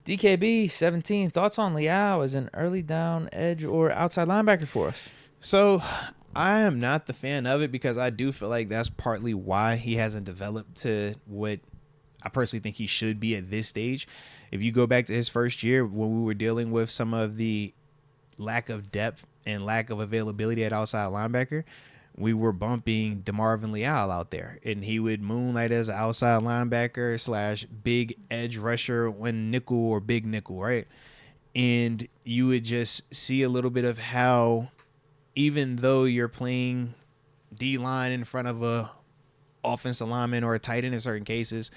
DKB 17. Thoughts on Leal as an early down edge or outside linebacker for us? So I am not the fan of it because I do feel like that's partly why he hasn't developed to what I personally think he should be at this stage. If you go back to his first year when we were dealing with some of the lack of depth and lack of availability at outside linebacker, we were bumping DeMarvin Leal out there, and he would moonlight as an outside linebacker / big edge rusher when nickel or big nickel, right? And you would just see a little bit of how, even though you're playing D-line in front of a offensive lineman or a tight end in certain cases,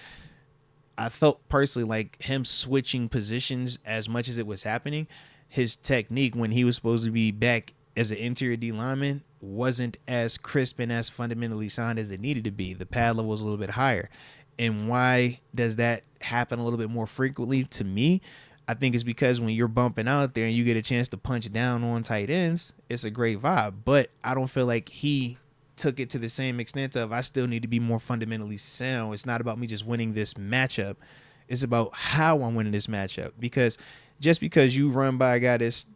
I felt personally like him switching positions as much as it was happening, his technique when he was supposed to be back as an interior D lineman wasn't as crisp and as fundamentally sound as it needed to be. The pad level was a little bit higher. And why does that happen a little bit more frequently to me? I think it's because when you're bumping out there and you get a chance to punch down on tight ends, it's a great vibe. But I don't feel like he took it to the same extent of I still need to be more fundamentally sound. It's not about me just winning this matchup. It's about how I'm winning this matchup. Because just because you run by a guy that's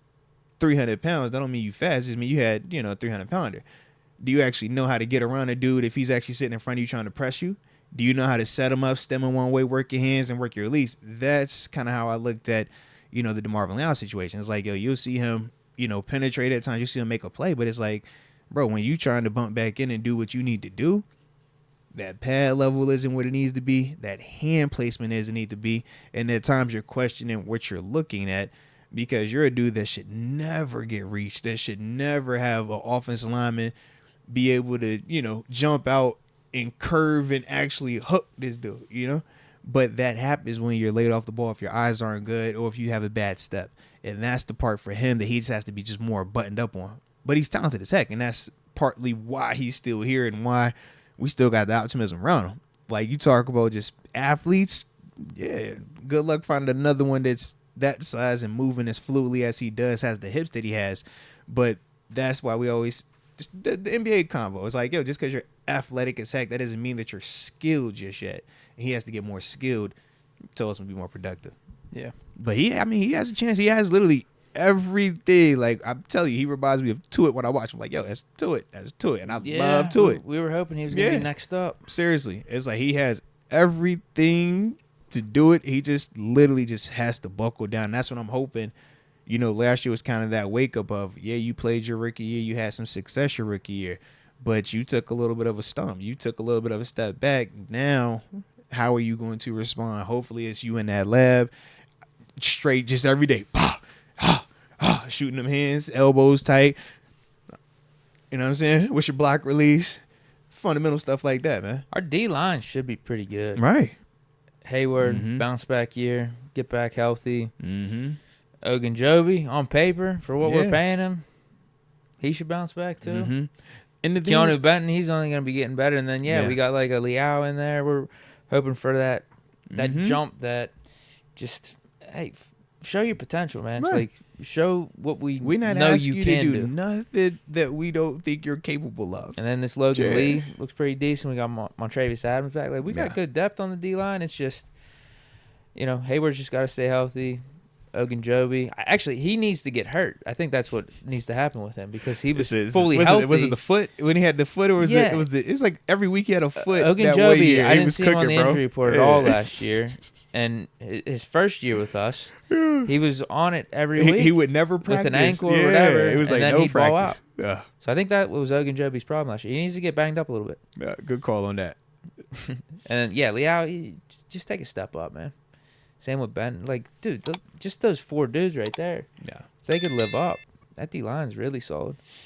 300 pounds, that don't mean you fast. It just mean you had, a 300-pounder. Do you actually know how to get around a dude if he's actually sitting in front of you trying to press you? Do you know how to set him up, stem him one way, work your hands, and work your release? That's kind of how I looked at, the DeMarvin Leal situation. It's like, you'll see him, penetrate at times. You see him make a play, but it's like, bro, when you trying to bump back in and do what you need to do, that pad level isn't what it needs to be. That hand placement isn't need to be. And at times you're questioning what you're looking at because you're a dude that should never get reached. That should never have an offensive lineman be able to, jump out and curve and actually hook this dude, But that happens when you're laid off the ball if your eyes aren't good or if you have a bad step. And that's the part for him that he just has to be just more buttoned up on. But he's talented as heck, and that's partly why he's still here and why we still got the optimism around him. Like, you talk about just athletes, yeah, good luck finding another one that's that size and moving as fluidly as he does, has the hips that he has. But that's why we always, just the NBA convo, it's like, just because you're athletic as heck, that doesn't mean that you're skilled just yet. And he has to get more skilled to us to be more productive. Yeah. But he has a chance. He has literally everything. Like, I'm telling you, he reminds me of Tuitt when I watch him. Like, that's Tuitt. That's Tuitt. And I love Tuitt. We were hoping he was going to be next up. Seriously. It's like he has everything to do it. He just literally just has to buckle down. And that's what I'm hoping. Last year was kind of that wake up of, you played your rookie year. You had some success your rookie year. But you took a little bit of a stump. You took a little bit of a step back. Now, how are you going to respond? Hopefully it's you in that lab straight just every day. Shooting them hands, elbows tight. You know what I'm saying? What's your block release? Fundamental stuff like that, man. Our D-line should be pretty good. Right. Hayward, bounce back year, get back healthy. Mm-hmm. Ogunjobi, on paper, for what we're paying him, he should bounce back too. Mm-hmm. And Keanu Benton, he's only going to be getting better. And then, we got like a Leal in there. We're hoping for that jump that just, show your potential, man. Right. It's like, show what we not know asking you to can do nothing that we don't think you're capable of. And then this Logan Lee looks pretty decent. We got Montravius Adams back. Like, we got good depth on the D-line. It's just, Hayward's just got to stay healthy. Ogunjobi, actually, he needs to get hurt. I think that's what needs to happen with him because he was fully healthy. Was it the foot when he had the foot, or was it was like every week he had a foot? Ogunjobi, I didn't see him on the injury report at all last year, and his first year with us, he was on it every week. He would never practice with an ankle or whatever. It was like then no he'd practice. Ball out. Yeah. So I think that was Ogunjobi's problem last year. He needs to get banged up a little bit. Yeah, good call on that. And Leal, just take a step up, man. Same with Ben. Like, dude, just those four dudes right there. Yeah. If they could live up, that D-line's really solid.